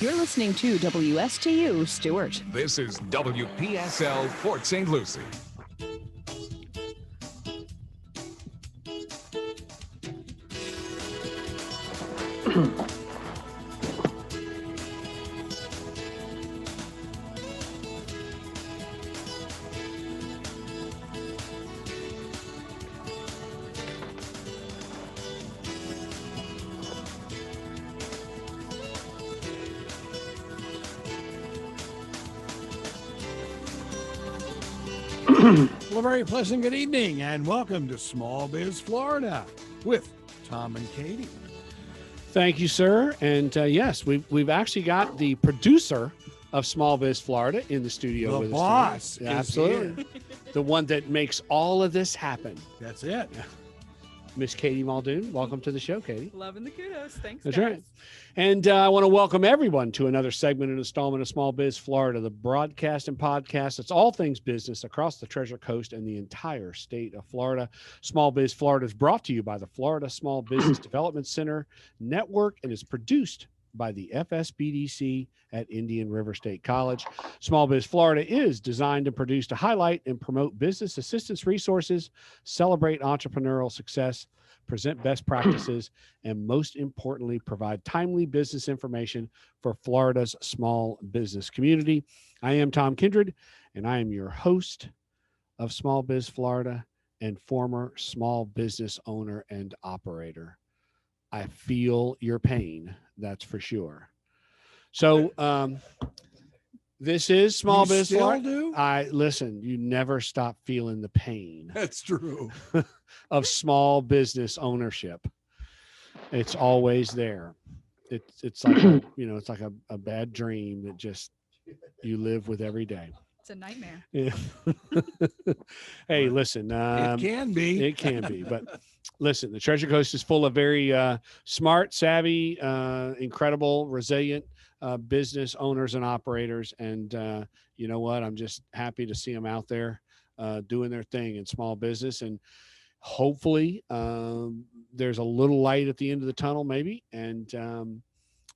You're listening to WSTU Stewart. This is WPSL Fort St. Lucie. Well, a very pleasant good evening and welcome to Small Biz Florida with Tom and Katie. Thank you, sir. And yes, we've actually got the producer of Small Biz Florida in the studio The with boss us. is Absolutely. The one that makes all of this happen. That's it. Miss Katie Muldoon, welcome to the show, Katie. Loving the kudos. Thanks, That's guys. right. And I want to welcome everyone to another segment and installment of Small Biz Florida, the broadcast and podcast. It's all things business across the Treasure Coast and the entire state of Florida. Small Biz Florida is brought to you by the Florida Small Business Development Center Network and is produced by the FSBDC at Indian River State College. Small Biz Florida is designed and produced to highlight and promote business assistance resources, celebrate entrepreneurial success, present best practices, and most importantly, provide timely business information for Florida's small business community. I am Tom Kindred, and I am your host of Small Biz Florida and former small business owner and operator. I feel your pain, that's for sure. So, this is Small You Biz still Florida. do? Listen, you never stop feeling the pain That's true. of small business ownership. It's always there. It's like it's like a bad dream that just you live with every day. It's a nightmare. Yeah. Hey, listen, It can be. but listen, the Treasure Coast is full of very smart, savvy, incredible, resilient business owners and operators. And you know what? I'm just happy to see them out there doing their thing in small business. And hopefully there's a little light at the end of the tunnel, maybe. And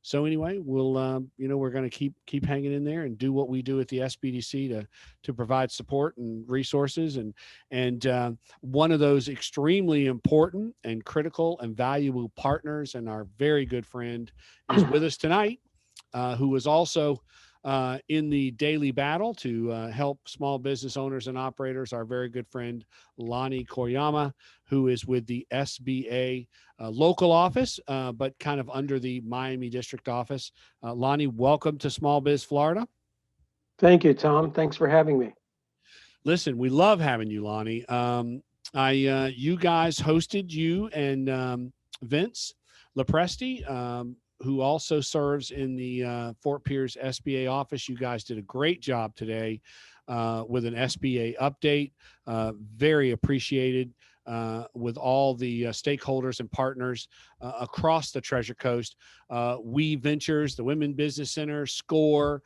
so anyway, we'll, we're going to keep hanging in there and do what we do at the SBDC to provide support and resources. And one of those extremely important and critical and valuable partners and our very good friend is with us tonight, who was also in the daily battle to help small business owners and operators, our very good friend, Lonnie Koyama, who is with the SBA local office, but kind of under the Miami district office. Lonnie, welcome to Small Biz Florida. Thank you, Tom. Thanks for having me. Listen, we love having you, Lonnie. You guys hosted you and Vince Lepresti, who also serves in the Fort Pierce SBA office. You guys did a great job today with an SBA update. Very appreciated with all the stakeholders and partners across the Treasure Coast. We Ventures, the Women Business Center, SCORE.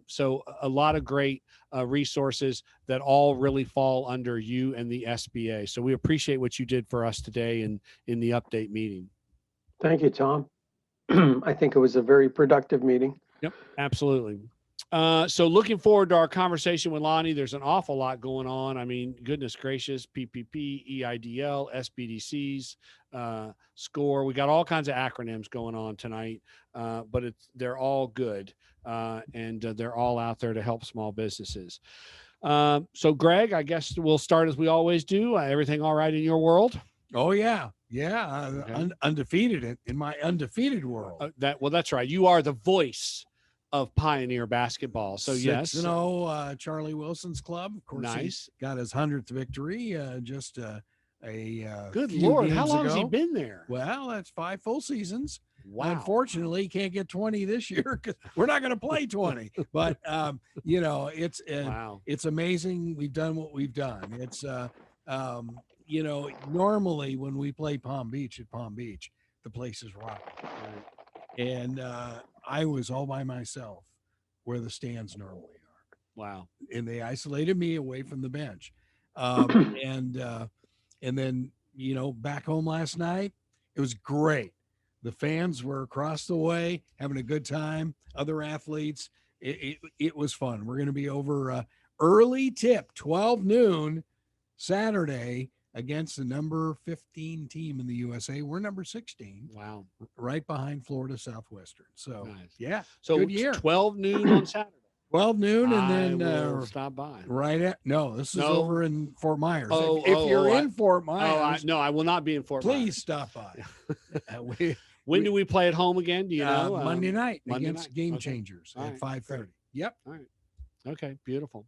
So a lot of great resources that all really fall under you and the SBA. So we appreciate what you did for us today in the update meeting. Thank you, Tom. I think it was a very productive meeting. Yep, absolutely. So looking forward to our conversation with Lonnie. There's an awful lot going on. I mean, goodness gracious, PPP, EIDL, SBDCs, SCORE. We got all kinds of acronyms going on tonight, but they're all good, and they're all out there to help small businesses. So Greg, I guess we'll start as we always do. Everything all right in your world? Oh, yeah. Yeah. Okay. Undefeated in my undefeated world. That's right. You are the voice of Pioneer basketball. So yes. 6-0, Charlie Wilson's club. Of course, Nice. He got his 100th victory just a Good few Lord. games How long has he ago. been there? Well, that's 5 full seasons. Wow. Unfortunately, he can't get 20 this year because we're not going to play 20. But Wow. it's amazing we've done what we've done. It's normally when we play Palm Beach, the place is rocking. And I was all by myself where the stands normally are. Wow. And they isolated me away from the bench. And then, back home last night, it was great. The fans were across the way having a good time. Other athletes. It was fun. We're going to be over early tip, 12 noon Saturday against the number 15 team in the USA. We're number 16. Wow. Right behind Florida Southwestern. So, Nice. yeah. So good year. 12 noon on Saturday. 12 noon and I then will stop by. right at this is No. over in Fort Myers. Oh, if you're in Fort Myers, no, I will not be in Fort Myers. please stop by. When do we play at home again? Do you know? Monday night Monday against night. Game Okay. Changers All at right. 5:30. Yep. All right. Okay. Beautiful.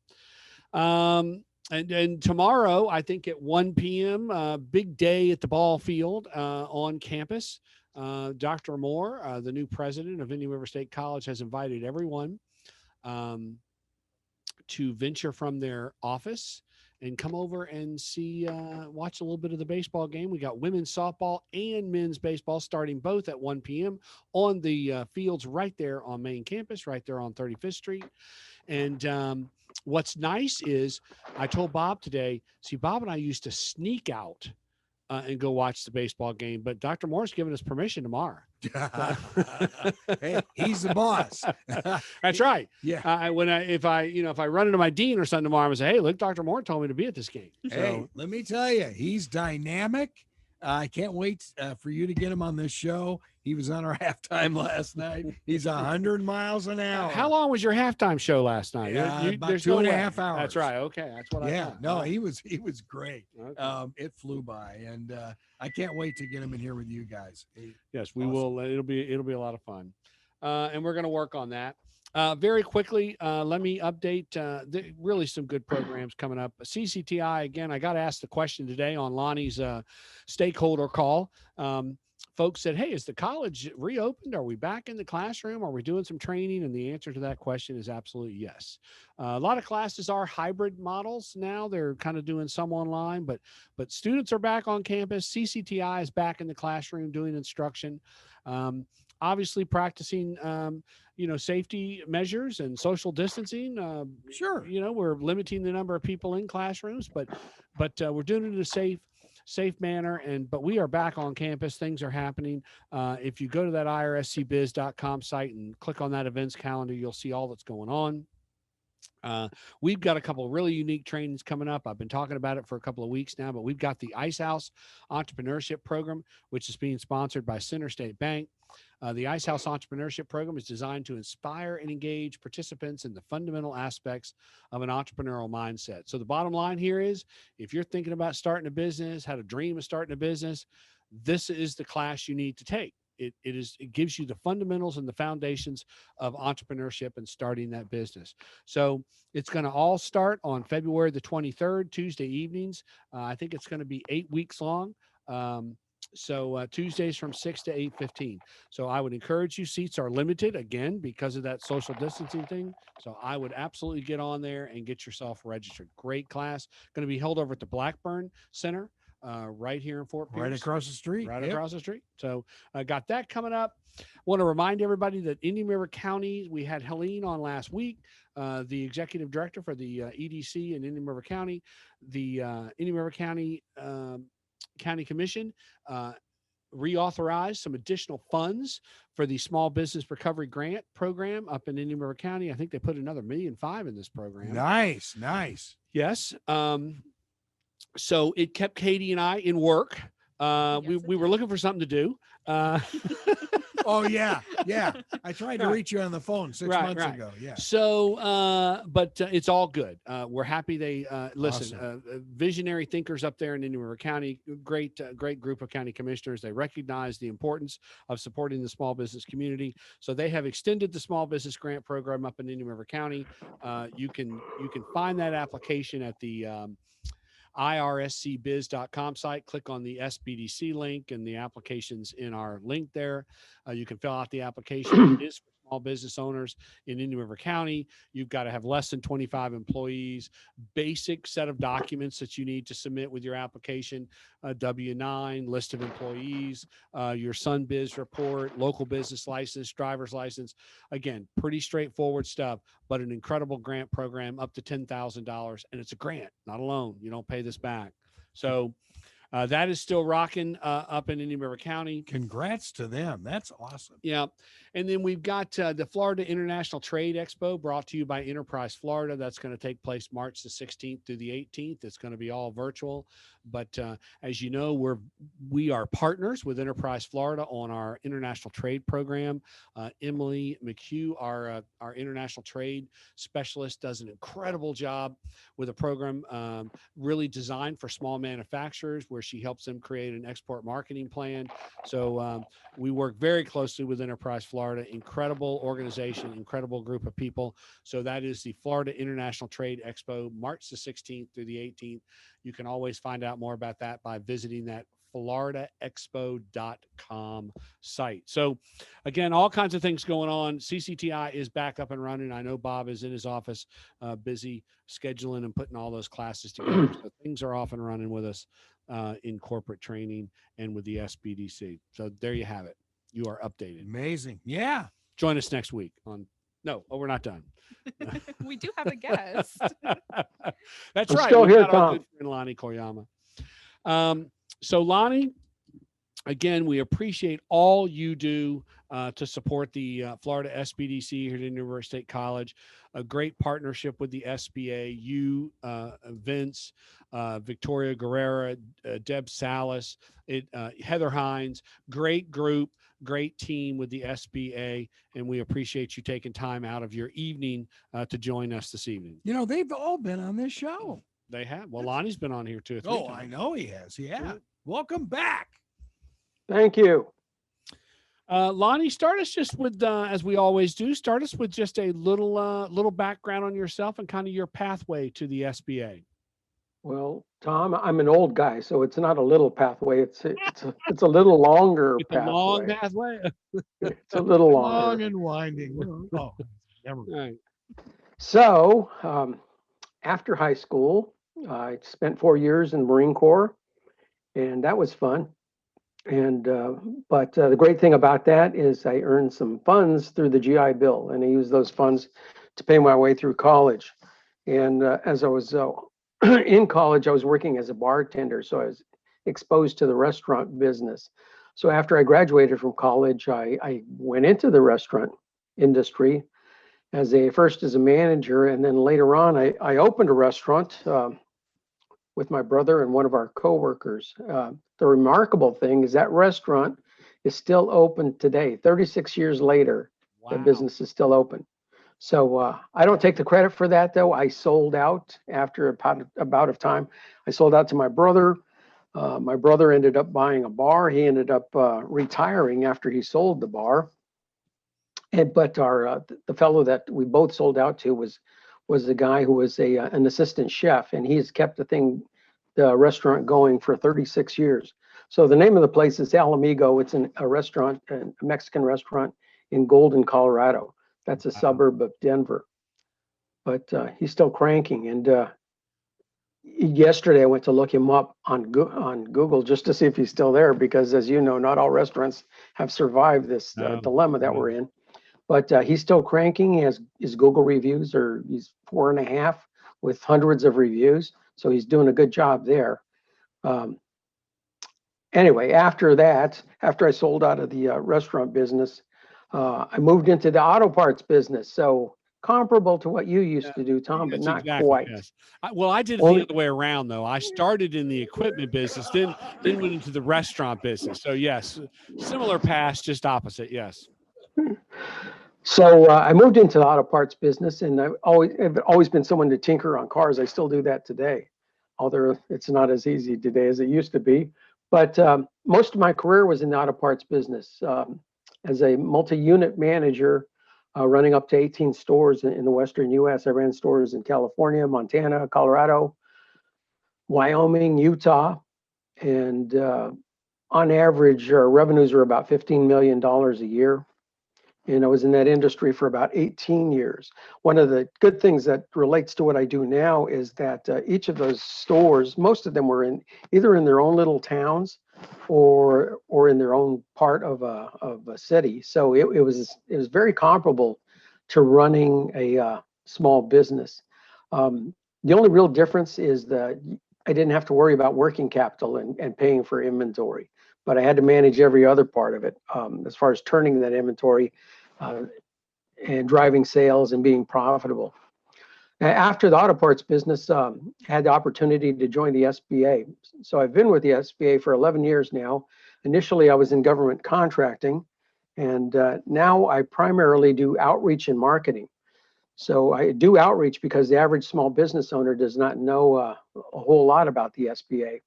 And tomorrow, I think at 1 p.m., big day at the ball field on campus. Dr. Moore, the new president of Indian River State College, has invited everyone to venture from their office and come over and watch a little bit of the baseball game. We got women's softball and men's baseball starting both at 1 p.m. on the fields right there on main campus, right there on 35th Street. And what's nice is I told Bob today, Bob and I used to sneak out and go watch the baseball game, but Dr. Moore's giving us permission tomorrow. Hey, he's the boss. That's right. Yeah. If I run into my dean or something tomorrow, I'm gonna say, hey, look, Dr. Moore told me to be at this game. Hey, let me tell you, he's dynamic. I can't wait for you to get him on this show. He was on our halftime last night. He's 100 miles an hour. How long was your halftime show last night? About there's 2.5 hours. That's right. Okay, that's what I thought. No, he was great. Okay. It flew by, and I can't wait to get him in here with you guys. Yes, we Awesome. will. It'll be a lot of fun, and we're going to work on that. Very quickly, let me update. Really some good programs coming up. CCTI, again, I got asked the question today on Lonnie's stakeholder call. Folks said, hey, is the college reopened? Are we back in the classroom? Are we doing some training? And the answer to that question is absolutely yes. A lot of classes are hybrid models now. They're kind of doing some online, but students are back on campus. CCTI is back in the classroom doing instruction. Obviously practicing, safety measures and social distancing. Sure. We're limiting the number of people in classrooms, but we're doing it in a safe manner. But we are back on campus. Things are happening. If you go to that irscbiz.com site and click on that events calendar, you'll see all that's going on. We've got a couple of really unique trainings coming up. I've been talking about it for a couple of weeks now, but we've got the Ice House Entrepreneurship Program, which is being sponsored by Center State Bank. The Ice House Entrepreneurship Program is designed to inspire and engage participants in the fundamental aspects of an entrepreneurial mindset. So the bottom line here is, if you're thinking about starting a business, had a dream of starting a business, this is the class you need to take. It gives you the fundamentals and the foundations of entrepreneurship and starting that business. So it's going to all start on February the 23rd, Tuesday evenings. I think it's going to be 8 weeks long. So Tuesdays from 6 to 8:15. So I would encourage you. Seats are limited again because of that social distancing thing. So I would absolutely get on there and get yourself registered. Great class. Going to be held over at the Blackburn Center. Right here in Fort Pierce. Right across the street. Right across the street. So I got that coming up. Want to remind everybody that Indian River County, we had Helene on last week, the executive director for the EDC in Indian River County. The Indian River County County Commission reauthorized some additional funds for the Small Business Recovery Grant Program up in Indian River County. I think they put another $1.5 million in this program. Nice. Yes. So it kept Katie and I in work. We were looking for something to do. Oh yeah. I tried to reach you on the phone 6 months ago. Yeah. So, but it's all good. We're happy they listen. Awesome. Visionary thinkers up there in Indian River County. Great group of county commissioners. They recognize the importance of supporting the small business community. So they have extended the small business grant program up in Indian River County. You can find that application at the irscbiz.com site. Click on the SBDC link, and the application's in our link there. You can fill out the application. It is for small business owners in Indian River County. You've got to have less than 25 employees, basic set of documents that you need to submit with your application, a W-9, list of employees, your SunBiz report, local business license, driver's license. Again, pretty straightforward stuff, but an incredible grant program up to $10,000. And it's a grant, not a loan. You don't pay this back. So That is still rocking up in Indian River County. Congrats to them. That's awesome. Yeah. And then we've got the Florida International Trade Expo brought to you by Enterprise Florida. That's going to take place March the 16th through the 18th. It's going to be all virtual. But as you know, we are partners with Enterprise Florida on our international trade program. Emily McHugh, our international trade specialist, does an incredible job with a program really designed for small manufacturers, where she helps them create an export marketing plan. So we work very closely with Enterprise Florida. Incredible organization, incredible group of people. So that is the Florida International Trade Expo, March the 16th through the 18th. You can always find out more about that by visiting that floridaexpo.com site. So again, all kinds of things going on. CCTI is back up and running. I know Bob is in his office, busy scheduling and putting all those classes together. So things are off and running with us in corporate training and with the SBDC. So there you have it. You are updated. Amazing. Yeah. Join us next week on. No, we're not done. We do have a guest. That's I'm right. still We've here, got our Tom. good friend Lonnie Koyama. So Lonnie, again, we appreciate all you do to support the Florida SBDC here at Indian River State College. A great partnership with the SBA. You, Vince, Victoria Guerrera, Deb Salas, Heather Hines. Great group, great team with the SBA, and we appreciate you taking time out of your evening to join us this evening. You know, they've all been on this show. They have. Well, Lonnie's been on here 2 or 3 times. I know he has. Yeah. Welcome back. Thank you. Lonnie, start us just with, as we always do, start us with just a little background on yourself and kind of your pathway to the SBA. Well, Tom, I'm an old guy, so it's not a little pathway. It's a little longer It's a long pathway. pathway. It's a little Long longer. and winding. Oh, never mind. All right. So, after high school, I spent 4 years in the Marine Corps, and that was fun. And but the great thing about that is I earned some funds through the GI Bill, and I used those funds to pay my way through college. And as I was in college, I was working as a bartender, so I was exposed to the restaurant business. So after I graduated from college, I went into the restaurant industry first as a manager, and then later on, I opened a restaurant with my brother and one of our coworkers. The remarkable thing is that restaurant is still open today. 36 years later, the business is still open. So I don't take the credit for that, though. I sold out after a bout of time. I sold out to my brother. My brother ended up buying a bar. He ended up retiring after he sold the bar. But the fellow that we both sold out to was the guy who was an assistant chef, and he's kept the restaurant going for 36 years. So the name of the place is Alamigo. It's a restaurant, a Mexican restaurant in Golden, Colorado. That's a suburb of Denver. But he's still cranking. And yesterday I went to look him up on Google just to see if he's still there, because as you know, not all restaurants have survived this dilemma that we're in. But he's still cranking. He has his Google reviews, he's 4.5 with hundreds of reviews. So he's doing a good job there. Anyway, after I sold out of the restaurant business, I moved into the auto parts business. So comparable to what you used to do, Tom, but not quite. Yes. I did it the other way around, though. I started in the equipment business, then went into the restaurant business. So yes, similar path, just opposite. Yes. So I moved into the auto parts business, and I've always been someone to tinker on cars. I still do that today, although it's not as easy today as it used to be. But most of my career was in the auto parts business as a multi-unit manager, running up to 18 stores in the Western U.S. I ran stores in California, Montana, Colorado, Wyoming, Utah, and on average, our revenues were about $15 million a year. And I was in that industry for about 18 years. One of the good things that relates to what I do now is that each of those stores, most of them were either in their own little towns or in their own part of a city. So it was very comparable to running a small business. The only real difference is I didn't have to worry about working capital and paying for inventory, but I had to manage every other part of it, as far as turning that inventory, and driving sales and being profitable. After the auto parts business, had the opportunity to join the SBA. So I've been with the SBA for 11 years now. Initially, I was in government contracting, and now I primarily do outreach and marketing. So I do outreach because the average small business owner does not know a whole lot about the SBA,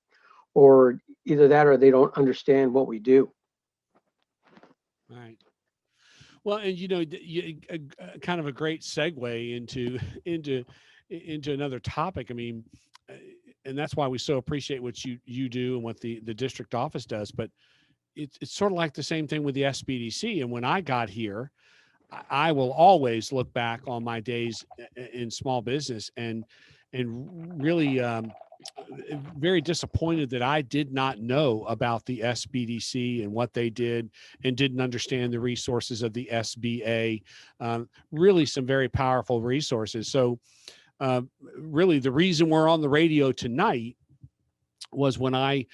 or either that or they don't understand what we do. Right. Well, and kind of a great segue into another topic. I mean, uh, and that's why we so appreciate what you do and what the district office does. But it's sort of like the same thing with the SBDC. And when I got here, I will always look back on my days in small business and really very disappointed that I did not know about the SBDC and what they did and didn't understand the resources of the SBA. Really some very powerful resources. So really the reason we're on the radio tonight was when I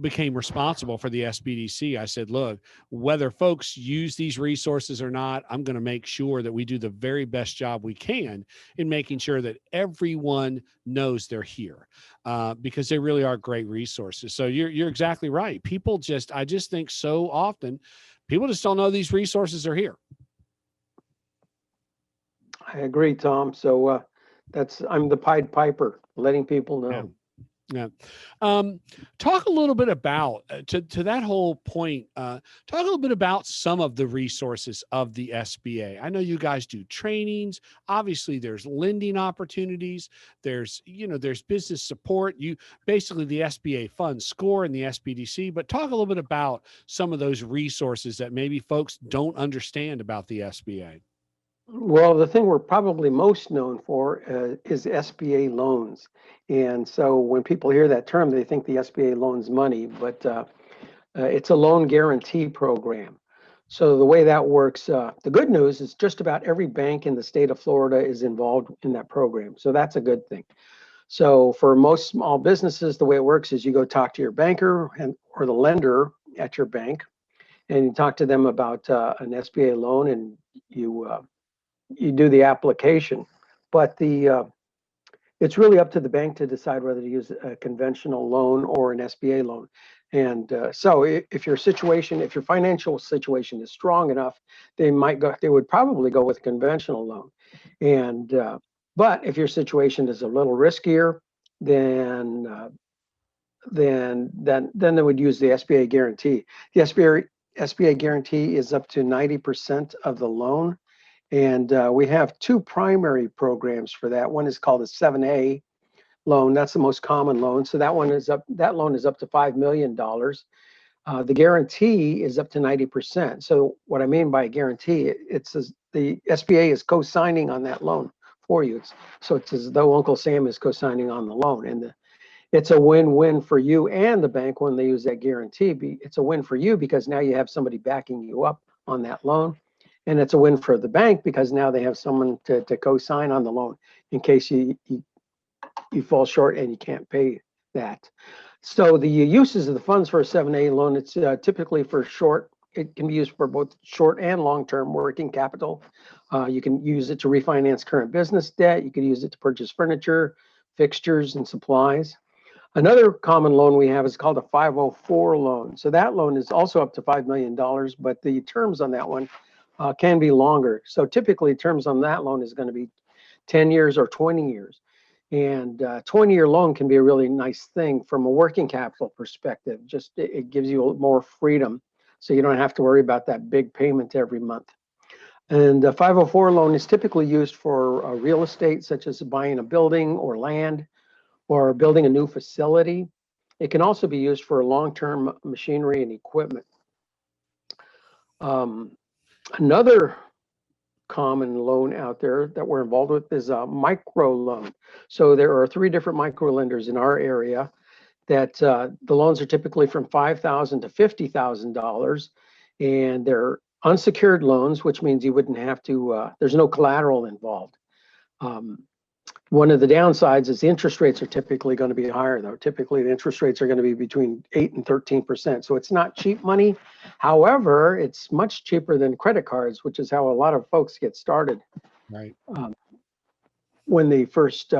became responsible for the SBDC. I said, look, whether folks use these resources or not, I'm going to make sure that we do the very best job we can in making sure that everyone knows they're here, because they really are great resources. So you're exactly right. I just think so often people just don't know these resources are here. I agree, Tom. So I'm the Pied Piper, letting people know. Yeah. Yeah. Talk a little bit about, to that whole point, talk a little bit about some of the resources of the SBA. I know you guys do trainings. Obviously there's lending opportunities. There's business support. Basically the SBA funds score and the SBDC, but talk a little bit about some of those resources that maybe folks don't understand about the SBA. Well, the thing we're probably most known for is SBA loans. And so when people hear that term, they think the SBA loans money, but it's a loan guarantee program. So the way that works, the good news is just about every bank in the state of Florida is involved in that program. So that's a good thing. So for most small businesses, the way it works is you go talk to your banker or the lender at your bank, and you talk to them about an SBA loan, and you do the application, but it's really up to the bank to decide whether to use a conventional loan or an SBA loan. And so if your financial situation is strong enough, they would probably go with a conventional loan. And but if your situation is a little riskier, then they would use the SBA guarantee. The SBA guarantee is up to 90% of the loan. And we have two primary programs for that. One is called a 7A loan. That's the most common loan. So that loan is up to $5 million. The guarantee is up to 90%. So what I mean by a guarantee, the SBA is co-signing on that loan for you. It's as though Uncle Sam is co-signing on the loan. And it's a win-win for you and the bank when they use that guarantee. It's a win for you because now you have somebody backing you up on that loan. And it's a win for the bank because now they have someone to co-sign on the loan in case you fall short and you can't pay that. So the uses of the funds for a 7A loan, it's typically for short. It can be used for both short and long-term working capital. You can use it to refinance current business debt. You can use it to purchase furniture, fixtures, and supplies. Another common loan we have is called a 504 loan. So that loan is also up to $5 million, but the terms on that one can be longer. So typically terms on that loan is going to be 10 years or 20 years. And 20-year loan can be a really nice thing from a working capital perspective. Just it gives you more freedom, so you don't have to worry about that big payment every month. And the 504 loan is typically used for real estate, such as buying a building or land or building a new facility. It can also be used for long-term machinery and equipment. Another common loan out there that we're involved with is a micro loan. So there are 3 different micro lenders in our area that the loans are typically from $5,000 to $50,000, and they're unsecured loans, which means you wouldn't have to, there's no collateral involved. One of the downsides is the interest rates are typically going to be higher, though. Typically, the interest rates are going to be between 8 and 13%. So it's not cheap money. However, it's much cheaper than credit cards, which is how a lot of folks get started Right. when they first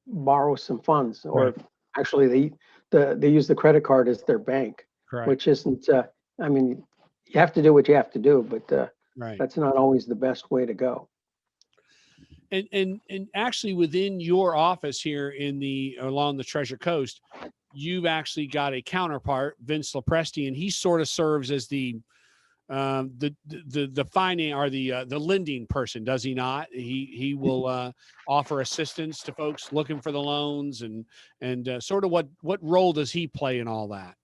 borrow some funds, or Right. actually they use the credit card as their bank, Correct. which isn't. I mean, you have to do what you have to do, but Right. that's not always the best way to go. And actually within your office here along the Treasure Coast, you've actually got a counterpart, Vince Lopresti, and he sort of serves as the finance or the lending person, does he not? He will offer assistance to folks looking for the loans, and sort of what role does he play in all that?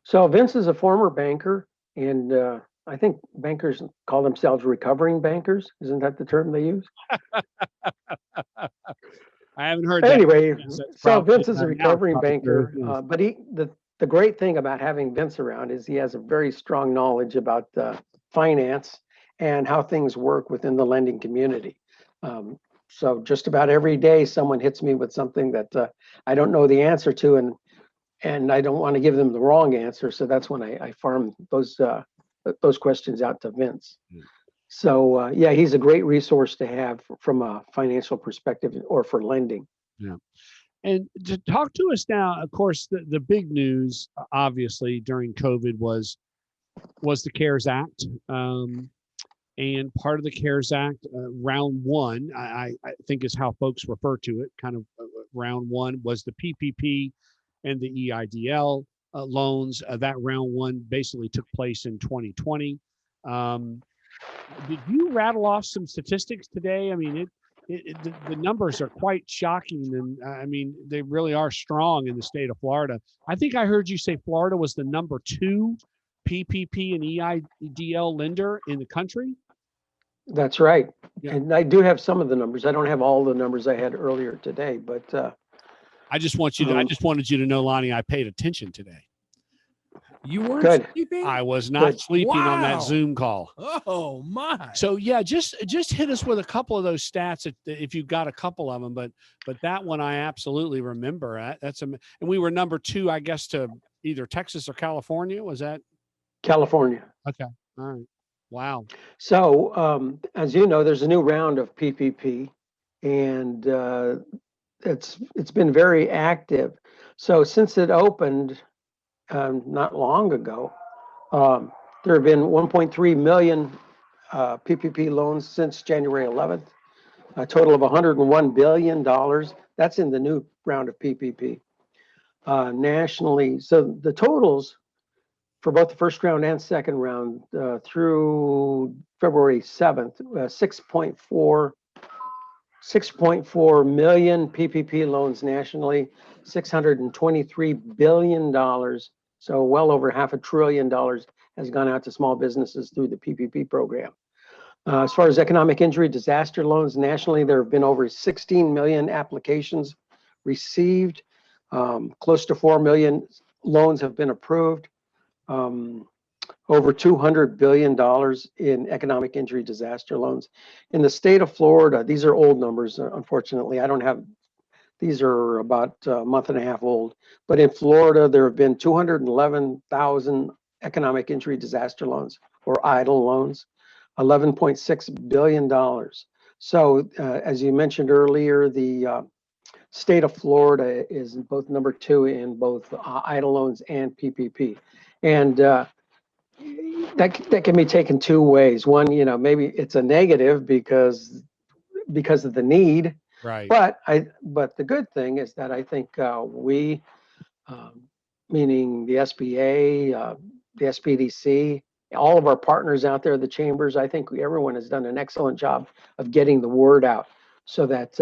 So Vince is a former banker, and I think bankers call themselves recovering bankers. Isn't that the term they use? I haven't heard that. Anyway, Yes, that's so probably Vince is a now recovering probably banker, true. Yes. but the great thing about having Vince around is he has a very strong knowledge about finance and how things work within the lending community. So just about every day, someone hits me with something that I don't know the answer to, and I don't want to give them the wrong answer. So that's when I farm those questions out to Vince. So yeah, he's a great resource to have from a financial perspective or for lending. Yeah. And to talk to us now, of course, the big news, obviously, during COVID was the CARES Act. And part of the CARES Act, round one, I think is how folks refer to it, kind of round one, was the PPP and the EIDL loans. That round one basically took place in 2020. Did you rattle off some statistics today? I mean, the numbers are quite shocking, and I mean, they really are strong in the state of Florida. I think I heard you say Florida was the number 2 PPP and EIDL lender in the country. That's right. Yeah. And I do have some of the numbers. I don't have all the numbers I had earlier today, but I just wanted you to know, Lonnie, I paid attention today. You weren't Good. sleeping? I was not Good. sleeping on Wow. that Zoom call. Oh my. So yeah, just hit us with a couple of those stats if you've got a couple of them, but that one I absolutely remember. And we were number 2, I guess, to either Texas or California. Was that California. okay? All right. Wow. So as you know, there's a new round of PPP, and it's been very active. So since it opened not long ago, there have been 1.3 million PPP loans since January 11th, a total of $101 billion. That's in the new round of PPP nationally. So the totals for both the first round and second round through February 7th, 6.4 million PPP loans nationally, $623 billion. So well over $500 billion has gone out to small businesses through the PPP program. As far as economic injury disaster loans nationally, there have been over 16 million applications received. Close to 4 million loans have been approved. Over $200 billion in economic injury disaster loans. In the state of Florida, these are old numbers, unfortunately. I don't have, these are about a month and a half old. But in Florida, there have been 211,000 economic injury disaster loans or EIDL loans, $11.6 billion. So as you mentioned earlier, the state of Florida is both number 2 in both EIDL loans and PPP. And that can be taken 2 ways. One, maybe it's a negative because of the need. Right. But the good thing is that I think we, meaning the SBA, the SPDC, all of our partners out there, the chambers, I think everyone has done an excellent job of getting the word out so that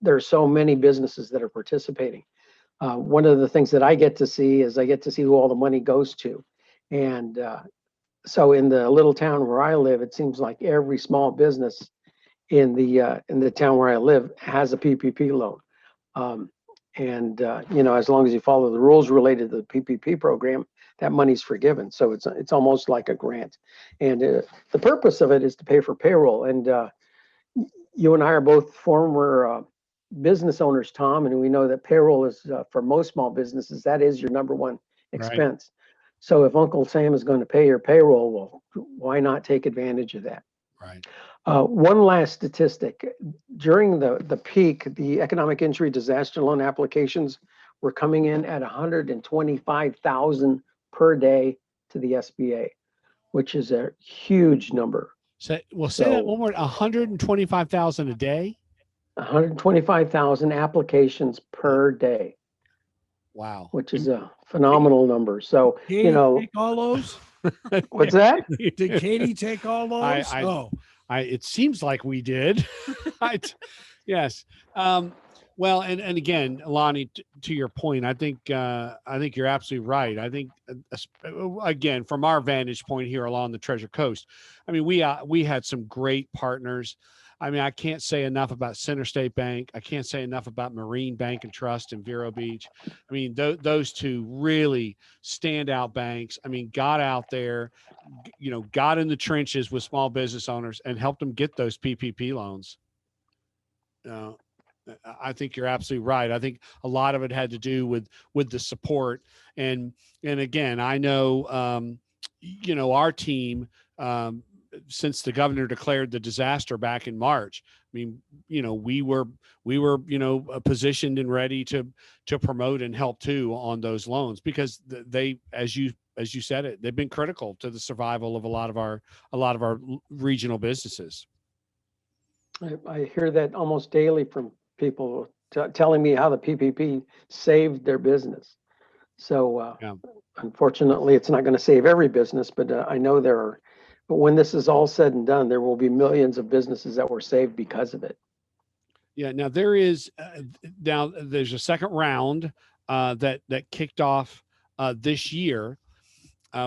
there are so many businesses that are participating. One of the things that I get to see is I get to see who all the money goes to. And so in the little town where I live, it seems like every small business in the town where I live has a PPP loan. As long as you follow the rules related to the PPP program, that money's forgiven. So it's almost like a grant. And the purpose of it is to pay for payroll. And you and I are both former business owners, Tom, and we know that payroll is for most small businesses, that is your number one Right. expense. So if Uncle Sam is going to pay your payroll, well, why not take advantage of that? Right. One last statistic. During the peak, the economic injury disaster loan applications were coming in at 125,000 per day to the SBA, which is a huge number. So, well, say that one more. 125,000 a day. 125,000 applications per day, Wow. which is a phenomenal number. So, Katie take all those? what's that? Did Katie take all those? It seems like we did. Yes. Well, and again, Lonnie, to your point, I think you're absolutely right. I think again, from our vantage point here along the Treasure Coast, I mean, we had some great partners. I mean, I can't say enough about Center State Bank. I can't say enough about Marine Bank and Trust in Vero Beach. I mean, those two really standout banks. I mean, got out there, got in the trenches with small business owners and helped them get those PPP loans. I think you're absolutely right. I think a lot of it had to do with the support. And again, I know, our team, since the governor declared the disaster back in March, I mean, we were positioned and ready to promote and help too on those loans, because they, as you said it, they've been critical to the survival of a lot of our regional businesses. I hear that almost daily from people telling me how the PPP saved their business. So unfortunately, it's not going to save every business, but I know there are. But when this is all said and done, there will be millions of businesses that were saved because of it. Yeah. Now there's a second round that kicked off this year.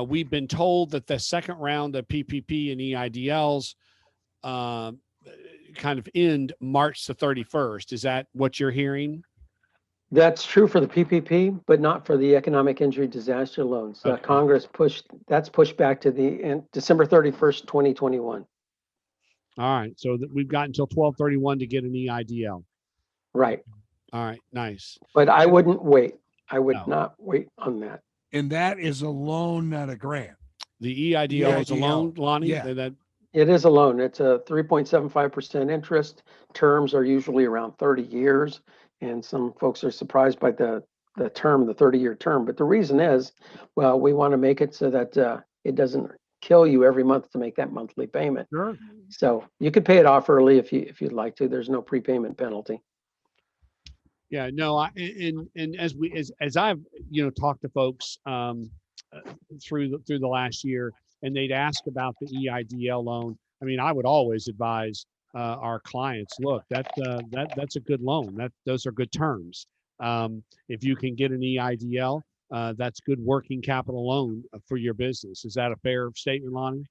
We've been told that the second round of PPP and EIDLs kind of end March the 31st. Is that what you're hearing? That's true for the PPP, but not for the economic injury disaster loans. Okay. Congress pushed back to December 31st, 2021. All right. So we've got until 12/31 to get an EIDL. Right. All right. Nice. But I wouldn't wait. I would not wait on that. And that is a loan, not a grant. The EIDL is a loan, Lonnie? Yeah. It is a loan. It's a 3.75% interest. Terms are usually around 30 years. And some folks are surprised by the 30-year term. But the reason is, well, we want to make it so that it doesn't kill you every month to make that monthly payment. Sure. So you could pay it off early if you'd like to. There's no prepayment penalty. Yeah, no, and as I've talked to folks through the last year, and they'd ask about the EIDL loan. I mean, I would always advise our clients, look, that's a good loan. Those are good terms. If you can get an EIDL, that's good working capital loan for your business. Is that a fair statement, Lonnie?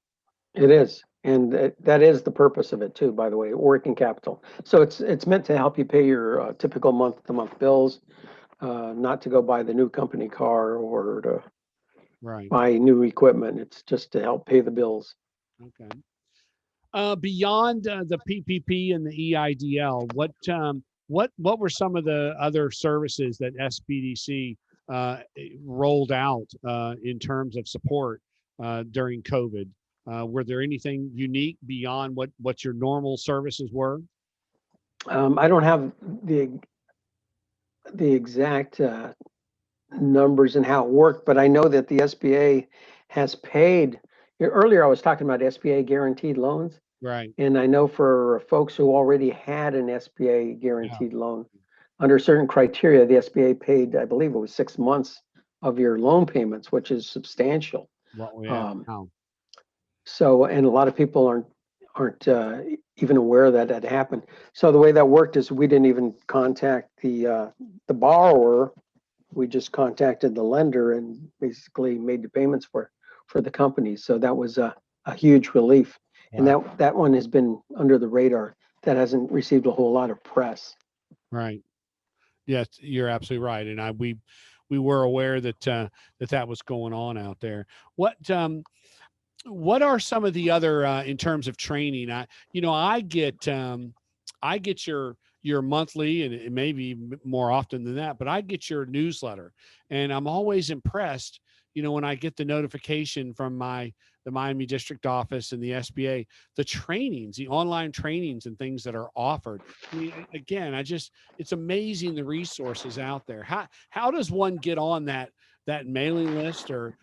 It is. And that is the purpose of it too, by the way, working capital. So it's meant to help you pay your typical month-to-month bills, not to go buy the new company car or to buy new equipment. It's just to help pay the bills. Okay. Beyond the PPP and the EIDL, what were some of the other services that SBDC rolled out in terms of support during COVID? Were there anything unique beyond what your normal services were? I don't have the exact numbers and how it worked, but I know that the SBA has paid. Earlier, I was talking about SBA guaranteed loans. Right. And I know for folks who already had an SBA guaranteed loan, under certain criteria, the SBA paid, I believe it was 6 months of your loan payments, which is substantial. So, and a lot of people aren't even aware that had happened. So the way that worked is we didn't even contact the borrower. We just contacted the lender and basically made the payments for the company. So that was a huge relief. And that one has been under the radar. That hasn't received a whole lot of press. Right. Yes, you're absolutely right. And we were aware that that was going on out there. What are some of the other in terms of training? I I get your monthly, and it may be more often than that, but I get your newsletter, and I'm always impressed, when I get the notification from the Miami district office and the SBA, the trainings, the online trainings and things that are offered. I mean, again, it's amazing the resources out there. How does one get on that mailing list or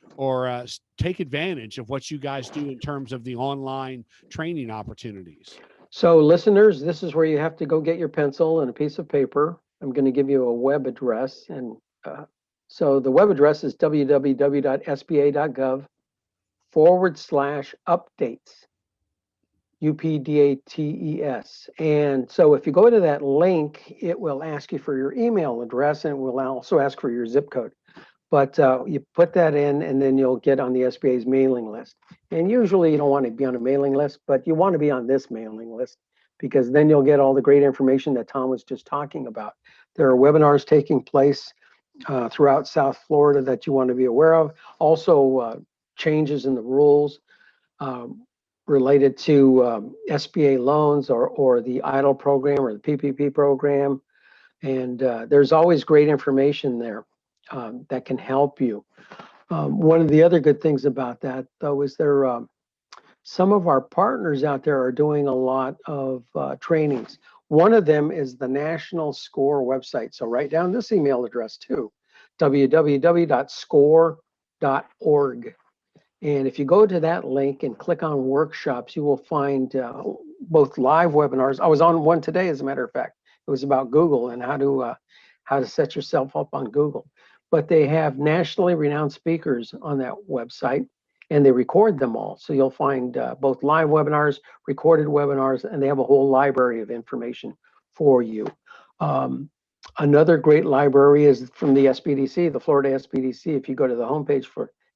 take advantage of what you guys do in terms of the online training opportunities? So listeners, this is where you have to go get your pencil and a piece of paper. I'm going to give you a web address. And so the web address is www.sba.gov/updates. UPDATES. And so if you go to that link, it will ask you for your email address, and it will also ask for your zip code. But you put that in, and then you'll get on the SBA's mailing list. And usually you don't want to be on a mailing list, but you want to be on this mailing list, because then you'll get all the great information that Tom was just talking about. There are webinars taking place throughout South Florida that you want to be aware of. Also, changes in the rules related to SBA loans or the EIDL program or the PPP program. And there's always great information there that can help you. One of the other good things about that, though, is some of our partners out there are doing a lot of trainings. One of them is the National SCORE website. So write down this email address too, www.score.org. And if you go to that link and click on workshops, you will find both live webinars. I was on one today, as a matter of fact. It was about Google and how to set yourself up on Google. But they have nationally renowned speakers on that website, and they record them all. So you'll find both live webinars, recorded webinars, and they have a whole library of information for you. Another great library is from the SBDC, the Florida SBDC. If you go to the homepage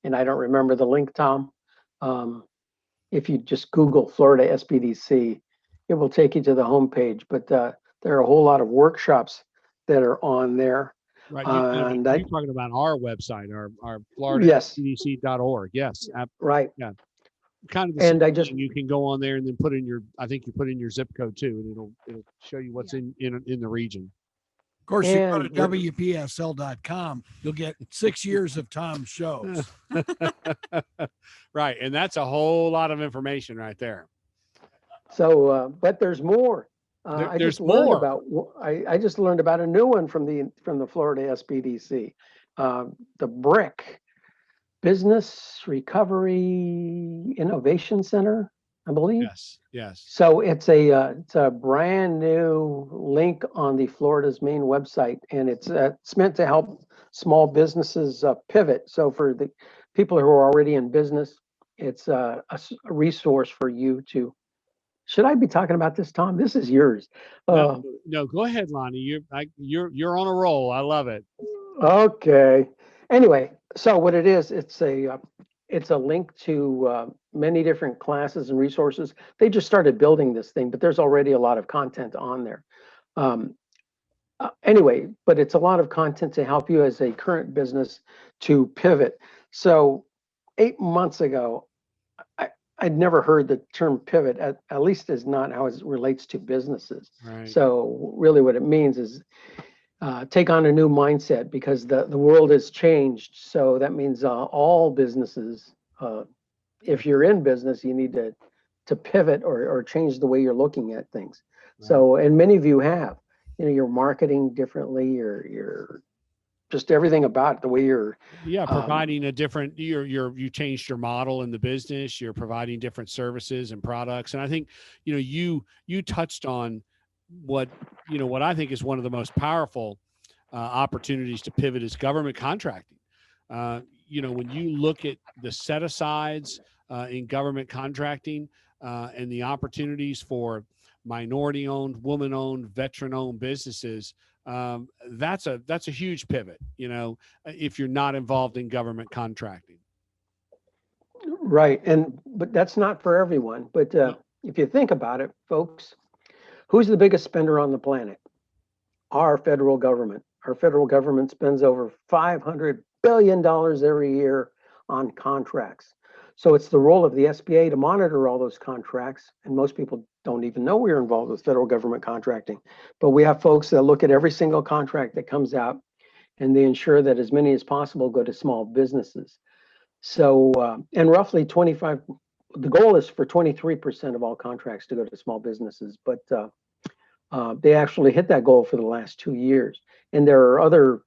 and I don't remember the link, Tom, if you just Google Florida SBDC, it will take you to the homepage. But there are a whole lot of workshops that are on there. Right. You're talking about our website, our FloridaSBDC.org. Yes. Right. Yeah. Kind of the same thing. You can go on there and then put in your zip code too, and it'll show you what's in the region. Of course, you go to WPSL.com, you'll get 6 years of Tom's shows. Right. And that's a whole lot of information right there. So, but there's more. I just learned about a new one from the Florida SBDC, the BRIC, Business Recovery Innovation Center, I believe. Yes. So it's a brand new link on the Florida's main website, and it's meant to help small businesses pivot. So for the people who are already in business, it's a resource for you to. Should I be talking about this, Tom? This is yours. No, go ahead, Lonnie. You're on a roll. I love it. Okay. Anyway, so what it is, it's a link to many different classes and resources. They just started building this thing, but there's already a lot of content on there. Anyway, but it's a lot of content to help you as a current business to pivot. So 8 months ago, I'd never heard the term pivot, at least is not how it relates to businesses. Right. So really what it means is take on a new mindset, because the world has changed. So that means all businesses, if you're in business, you need to pivot or change the way you're looking at things. Right. So, and many of you have, you're marketing differently, you're just everything about the way you're providing a different, you changed your model in the business, you're providing different services and products. And I think, you touched on what I think is one of the most powerful opportunities to pivot is government contracting. When you look at the set asides in government contracting and the opportunities for minority owned, woman owned, veteran owned businesses, that's a huge pivot, if you're not involved in government contracting. Right. But that's not for everyone. But if you think about it, folks, who's the biggest spender on the planet? Our federal government. Our federal government spends over $500 billion every year on contracts. So it's the role of the SBA to monitor all those contracts. And most people don't even know we're involved with federal government contracting. But we have folks that look at every single contract that comes out, and they ensure that as many as possible go to small businesses. So, and roughly 25, the goal is for 23% of all contracts to go to small businesses, but they actually hit that goal for the last 2 years. And there are other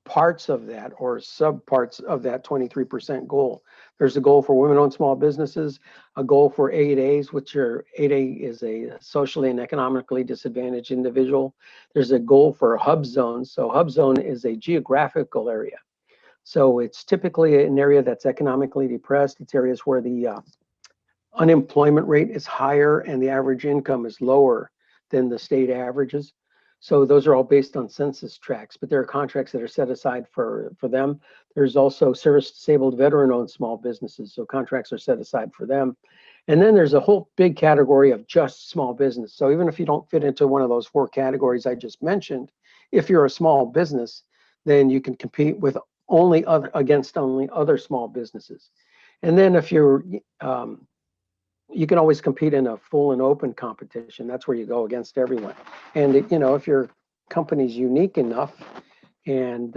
parts of that or subparts of that 23% goal. There's a goal for women-owned small businesses, a goal for 8As, which are 8A is a socially and economically disadvantaged individual. There's a goal for hub zones. So hub zone is a geographical area. So it's typically an area that's economically depressed. It's areas where the unemployment rate is higher and the average income is lower than the state averages. So those are all based on census tracts, but there are contracts that are set aside for them. There's also service-disabled veteran-owned small businesses, so contracts are set aside for them. And then there's a whole big category of just small business. So even if you don't fit into one of those 4 categories I just mentioned, if you're a small business, then you can compete with against only other small businesses. And then if you're you can always compete in a full and open competition. That's where you go against everyone. And if your company's unique enough and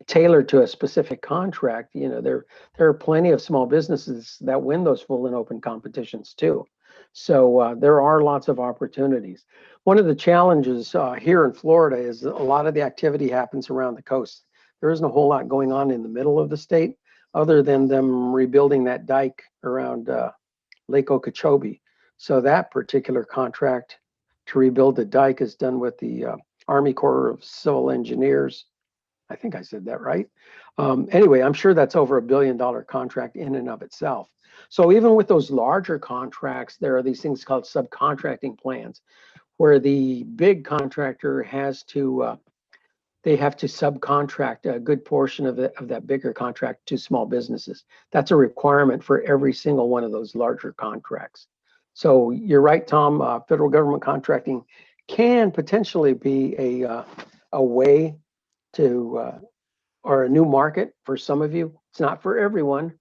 tailored to a specific contract, there are plenty of small businesses that win those full and open competitions too. So there are lots of opportunities. One of the challenges here in Florida is a lot of the activity happens around the coast. There isn't a whole lot going on in the middle of the state other than them rebuilding that dike around Lake Okeechobee. So that particular contract to rebuild the dike is done with the Army Corps of Civil Engineers. I think I said that right. Anyway, I'm sure that's over $1 billion contract in and of itself. So even with those larger contracts, there are these things called subcontracting plans, where the big contractor has to they have to subcontract a good portion of that bigger contract to small businesses. That's a requirement for every single one of those larger contracts. So you're right, Tom. Federal government contracting can potentially be a way to or a new market for some of you. It's not for everyone.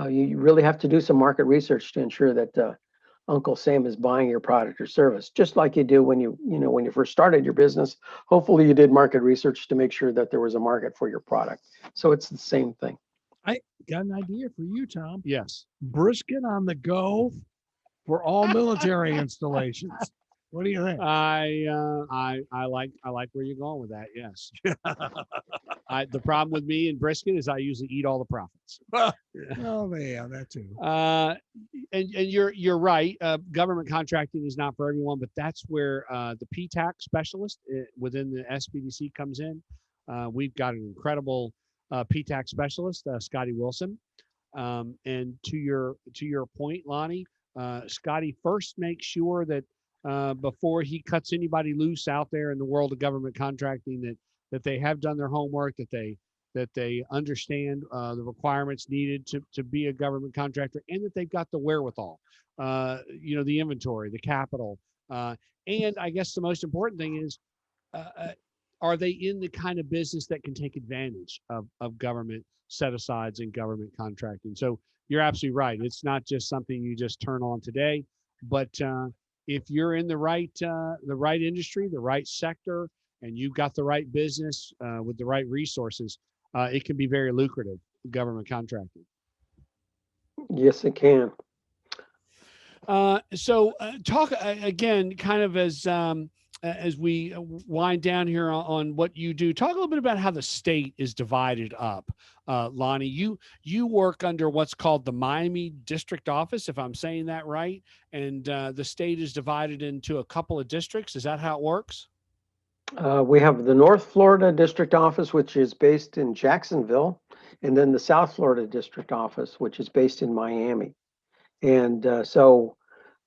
You really have to do some market research to ensure that Uncle Sam is buying your product or service, just like you do when you first started your business. Hopefully you did market research to make sure that there was a market for your product. So it's the same thing. I got an idea for you, Tom. Yes. Brisket on the go for all military installations. What do you think? I like where you're going with that. Yes. The problem with me and brisket is I usually eat all the profits. Oh, yeah, that too. And you're right. Government contracting is not for everyone, but that's where the PTAC specialist within the SBDC comes in. We've got an incredible PTAC specialist, Scotty Wilson. And to your point, Lonnie, Scotty first makes sure that before he cuts anybody loose out there in the world of government contracting, that they have done their homework, that they understand the requirements needed to be a government contractor, and that they've got the wherewithal, the inventory, the capital. And I guess the most important thing is, are they in the kind of business that can take advantage of government set-asides and government contracting? So you're absolutely right. It's not just something you just turn on today, but if you're in the right industry, the right sector, and you've got the right business with the right resources, it can be very lucrative, government contracting. Yes, it can. So talk again, kind of as we wind down here on what you do, talk a little bit about how the state is divided up. Lonnie, you work under what's called the Miami District Office, if I'm saying that right, and the state is divided into a couple of districts. Is that how it works? We have the North Florida District Office, which is based in Jacksonville, and then the South Florida District Office, which is based in Miami. And so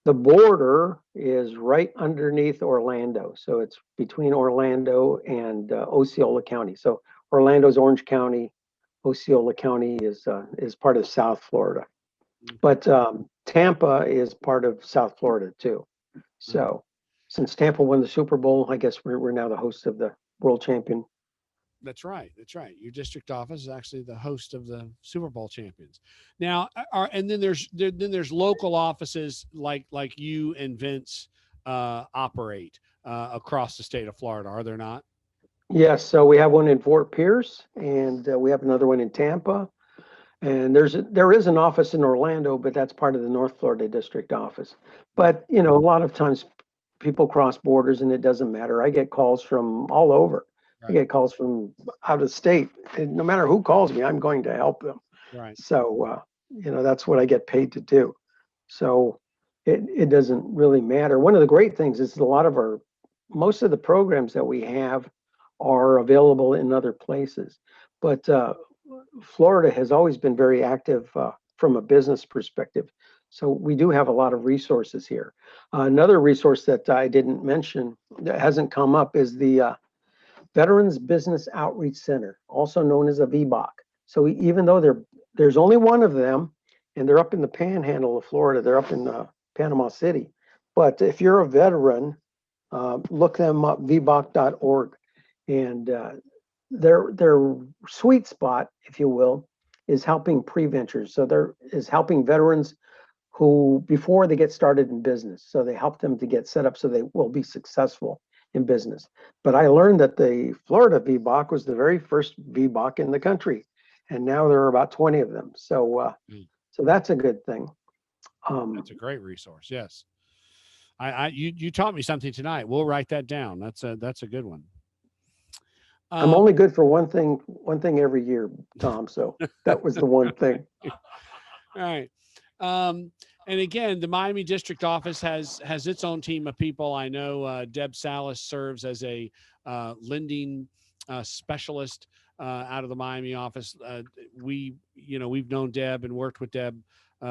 the border is right underneath Orlando. So it's between Orlando and Osceola County. So Orlando's Orange County, Osceola County is part of South Florida. But Tampa is part of South Florida too. So since Tampa won the Super Bowl, I guess we're now the host of the World Champion That's right. That's right. Your district office is actually the host of the Super Bowl champions. Now, and then there's local offices like you and Vince operate across the state of Florida. Are there not? Yes, so we have one in Fort Pierce, and we have another one in Tampa, and there is an office in Orlando, but that's part of the North Florida district office. But a lot of times people cross borders, and it doesn't matter. I get calls from all over. I Right. get calls from out of state, and no matter who calls me, I'm going to help them. Right. So that's what I get paid to do. So it doesn't really matter. One of the great things is most of the programs that we have are available in other places. But Florida has always been very active from a business perspective. So we do have a lot of resources here. Another resource that I didn't mention that hasn't come up is the Veterans Business Outreach Center, also known as a VBOC. So even though there's only one of them, and they're up in the panhandle of Florida, they're up in Panama City. But if you're a veteran, look them up, vboc.org. And their sweet spot, if you will, is helping pre-ventures. So there is helping veterans who, before they get started in business, so they help them to get set up so they will be successful in business. But I learned that the Florida VBOC was the very first VBOC in the country, and now there are about 20 of them. So so that's a good thing. That's a great resource. Yes. You taught me something tonight. We'll write that down. That's a good one. I'm only good for one thing every year, Tom. So that was the one thing. All right. And again, the Miami district office has its own team of people. I know Deb Salas serves as a lending specialist out of the Miami office. We've known Deb and worked with Deb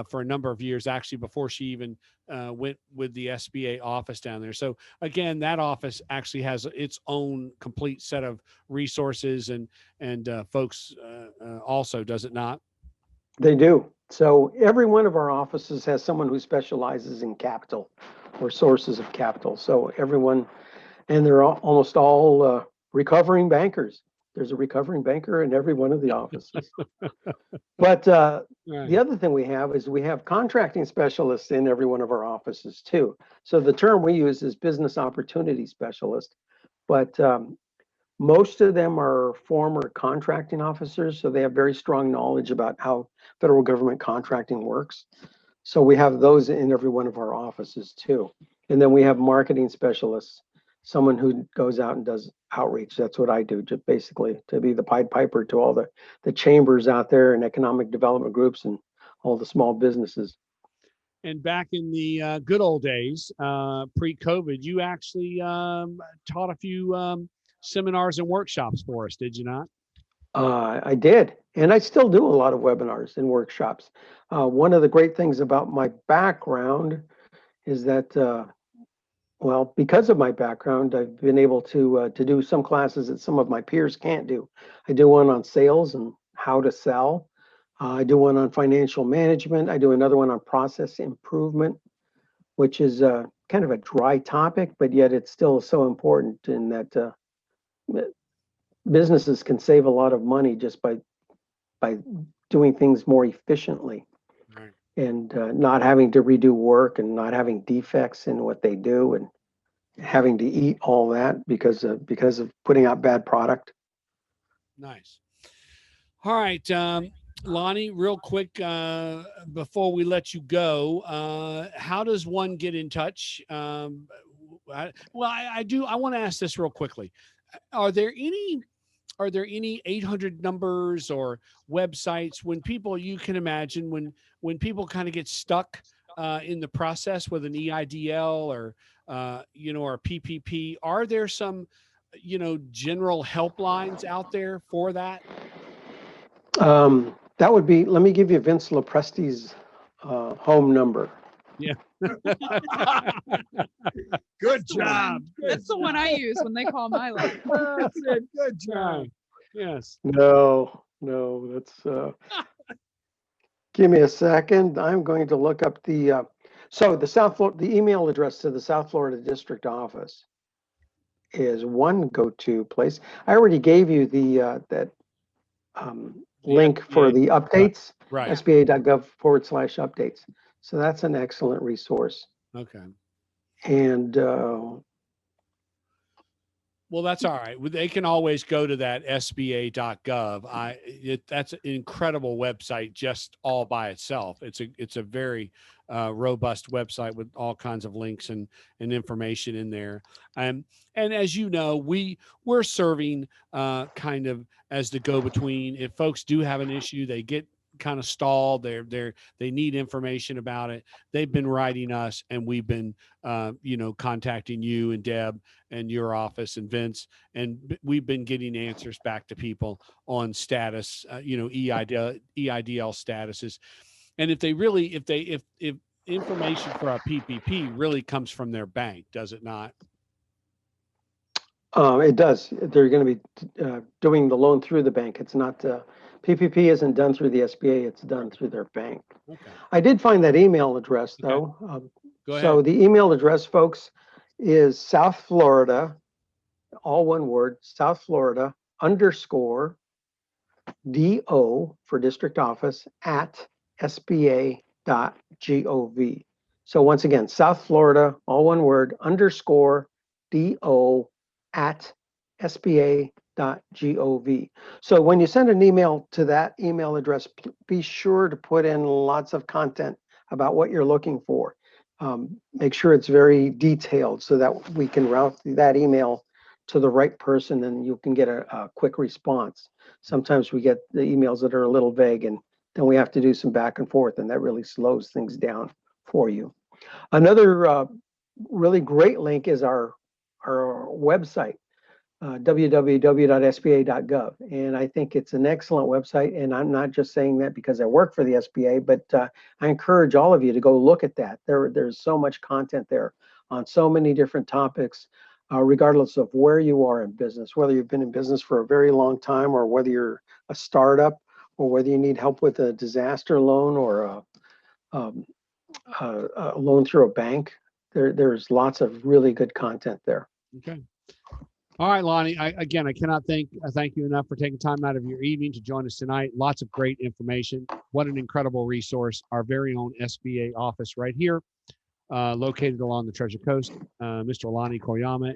for a number of years, actually before she even went with the SBA office down there. So again, that office actually has its own complete set of resources and folks also, does it not? They do. So every one of our offices has someone who specializes in capital or sources of capital. So everyone, and they're almost all recovering bankers. There's a recovering banker in every one of the offices. But the other thing we have is we have contracting specialists in every one of our offices too. So the term we use is business opportunity specialist, but most of them are former contracting officers, so they have very strong knowledge about how federal government contracting works. So we have those in every one of our offices too. And then we have marketing specialists, someone who goes out and does outreach. That's what I do, just basically to be the Pied Piper to all the chambers out there and economic development groups and all the small businesses. And back in the good old days, pre-COVID, you actually taught a few seminars and workshops for us, did you not? I did, and I still do a lot of webinars and workshops. One of the great things about my background is that, well, because of my background, I've been able to do some classes that some of my peers can't do. I do one on sales and how to sell. I do one on financial management. I do another one on process improvement, which is kind of a dry topic, but yet it's still so important in that businesses can save a lot of money just by doing things more efficiently. Right. And not having to redo work and not having defects in what they do and having to eat all that because of putting out bad product. Nice. All right, Lonnie, real quick before we let you go, how does one get in touch? I want to ask this real quickly. Are there any 800 numbers or websites when people, you can imagine when people kind of get stuck in the process with an EIDL or or PPP, are there some general helplines out there for that? That would be, let me give you Vince Lopresti's home number. Yeah. Good job. That's the one I use when they call my line. That's it. Good job. Yes. No, that's give me a second. I'm going to look up the email address to the South Florida District Office is one go-to place. I already gave you the link for SBA. the updates, Right. sba.gov/updates. So that's an excellent resource. Okay. And Well, that's all right. They can always go to that sba.gov. That's an incredible website just all by itself. It's a very robust website with all kinds of links and information in there. And as you know, we're serving kind of as the go-between. If folks do have an issue, they get kind of stalled. They need information about it. They've been writing us, and we've been contacting you and Deb and your office and Vince, and we've been getting answers back to people on status, EIDL statuses. And if information for our PPP really comes from their bank, does it not? it does. They're going to be doing the loan through the bank. It's not PPP isn't done through the SBA. It's done through their bank. Okay. I did find that email address though. Go ahead. So the email address, folks, is South Florida, all one word, South Florida _ DO for district office @ SBA.gov. So once again, South Florida, all one word, _ DO @ SBA.gov. So when you send an email to that email address, be sure to put in lots of content about what you're looking for. Make sure it's very detailed so that we can route that email to the right person and you can get a quick response. Sometimes we get the emails that are a little vague and then we have to do some back and forth, and that really slows things down for you. Another really great link is our website, www.sba.gov. And I think it's an excellent website. And I'm not just saying that because I work for the SBA, but I encourage all of you to go look at that. There's so much content there on so many different topics, regardless of where you are in business, whether you've been in business for a very long time or whether you're a startup or whether you need help with a disaster loan or a loan through a bank. There's lots of really good content there. Okay. All right, Lonnie. I cannot thank you enough for taking time out of your evening to join us tonight. Lots of great information. What an incredible resource. Our very own SBA office right here, located along the Treasure Coast. Mr. Lonnie Koyama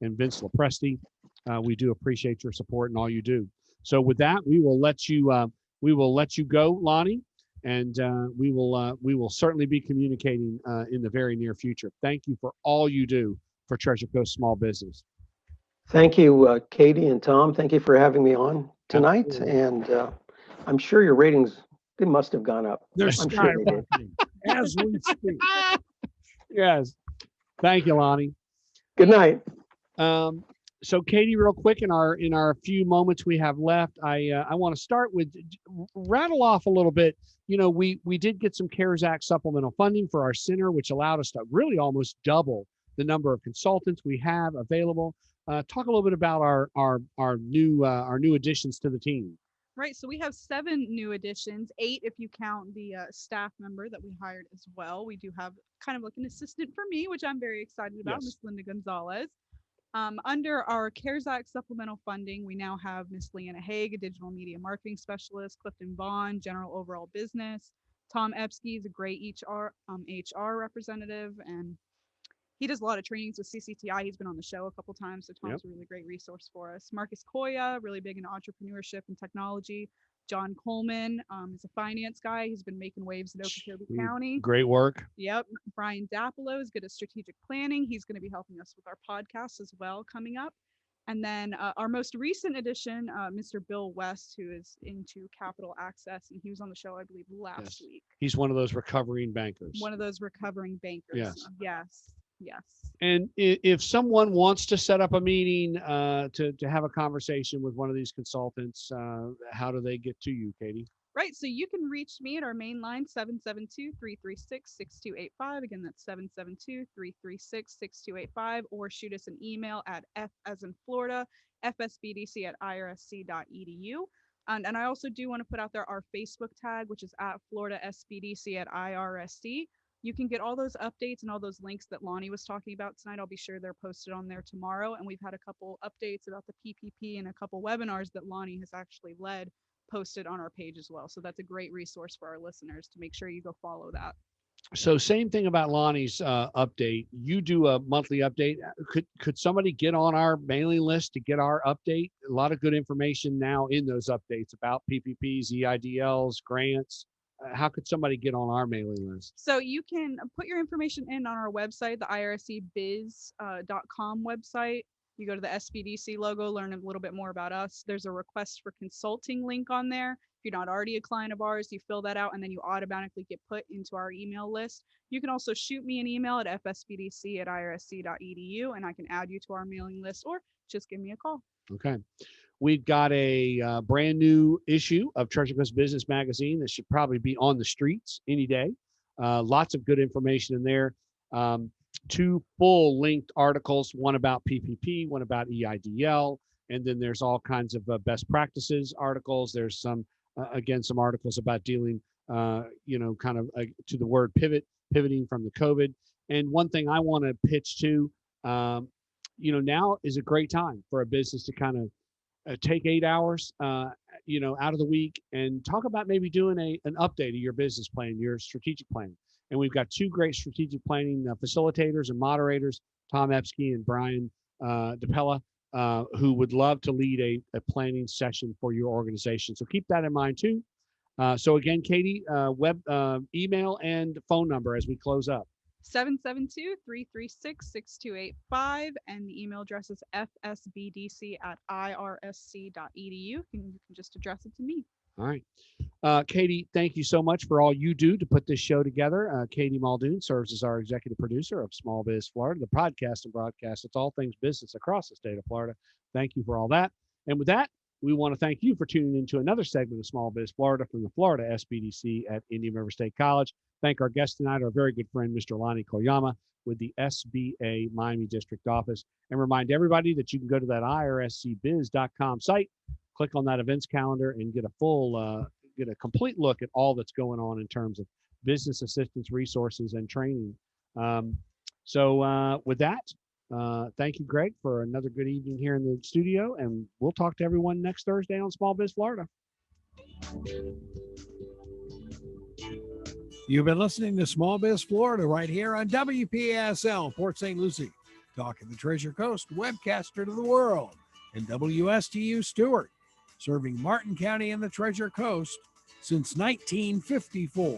and Vince Lopresti. We do appreciate your support and all you do. So with that, we will let you go, Lonnie, and we will certainly be communicating in the very near future. Thank you for all you do for Treasure Coast Small Business. Thank you, Katie and Tom. Thank you for having me on tonight. Absolutely. And I'm sure your ratings, they must have gone up. They're I'm sure they did. skyrocketing as we speak. Yes. Thank you, Lonnie. Good night. So Katie, real quick, in our few moments we have left, I want to start with rattle off a little bit. We did get some CARES Act supplemental funding for our center, which allowed us to really almost double the number of consultants we have available. Talk a little bit about our new additions to the team. Right. So we have 7 new additions, 8 if you count the staff member that we hired as well. We do have kind of like an assistant for me, which I'm very excited about, Yes. Miss Linda Gonzalez. Under our CARES Act supplemental funding, we now have Miss Leanna Haig, a digital media marketing specialist, Clifton Bond, general overall business. Tom Epsky is a great HR representative, and he does a lot of trainings with CCTI. He's been on the show a couple times, so Tom's a really great resource for us. Marcus Koya, really big into entrepreneurship and technology. John Coleman is a finance guy. He's been making waves in Okeechobee County. Great work. Yep. Brian Dappolo is good at strategic planning. He's going to be helping us with our podcast as well coming up. And then our most recent addition, Mr. Bill West, who is into capital access, and he was on the show, I believe, last week. He's one of those recovering bankers. One of those recovering bankers. Yes. Yes. Yes. And if someone wants to set up a meeting to have a conversation with one of these consultants, how do they get to you, Katie? Right. So you can reach me at our main line, 772-336-6285. Again, that's 772-336-6285, or shoot us an email at F as in Florida, fsbdc@irsc.edu. And I also do want to put out there our Facebook tag, which is at Florida SBDC at IRSC. You can get all those updates and all those links that Lonnie was talking about tonight. I'll be sure they're posted on there tomorrow. And we've had a couple updates about the PPP and a couple webinars that Lonnie has actually led posted on our page as well. So that's a great resource for our listeners to make sure you go follow that. So same thing about Lonnie's update. You do a monthly update. Could somebody get on our mailing list to get our update? A lot of good information now in those updates about PPPs, EIDLs, grants. How could somebody get on our mailing list? So you can put your information in on our website, the irscbiz.com website. You go to the SBDC logo, learn a little bit more about us. There's a request for consulting link on there. If you're not already a client of ours, you fill that out and then you automatically get put into our email list. You can also shoot me an email at fsbdc@irsc.edu and I can add you to our mailing list, or just give me a call. Okay. We've got a brand new issue of Treasure Coast Business Magazine that should probably be on the streets any day. Lots of good information in there. 2 full linked articles, one about PPP, one about EIDL, and then there's all kinds of best practices articles. There's some, again, some articles about dealing, kind of to the word pivoting from the COVID. And one thing I want to pitch to, now is a great time for a business to kind of take 8 hours, out of the week and talk about maybe doing an update of your business plan, your strategic plan. And we've got 2 great strategic planning facilitators and moderators, Tom Epsky and Brian DePella, who would love to lead a planning session for your organization. So keep that in mind too. So again, Katie, email and phone number as we close up. 772-336-6285 and the email address is fsbdc@irsc.edu. You can just address it to me. All right. Katie, thank you so much for all you do to put this show together. Katie Muldoon serves as our executive producer of Small Biz Florida, the podcast and broadcast. It's all things business across the state of Florida. Thank you for all that. And with that, we want to thank you for tuning into another segment of Small Biz Florida from the Florida SBDC at Indian River State College. Thank our guest tonight, our very good friend, Mr. Lonnie Koyama with the SBA Miami District Office. And remind everybody that you can go to that irscbiz.com site, click on that events calendar, and get a complete look at all that's going on in terms of business assistance, resources, and training. With that, thank you, Greg, for another good evening here in the studio, and we'll talk to everyone next Thursday on Small Biz Florida. You've been listening to Small Biz Florida right here on WPSL, Port St. Lucie, talking the Treasure Coast, webcaster to the world, and WSTU Stewart, serving Martin County and the Treasure Coast since 1954.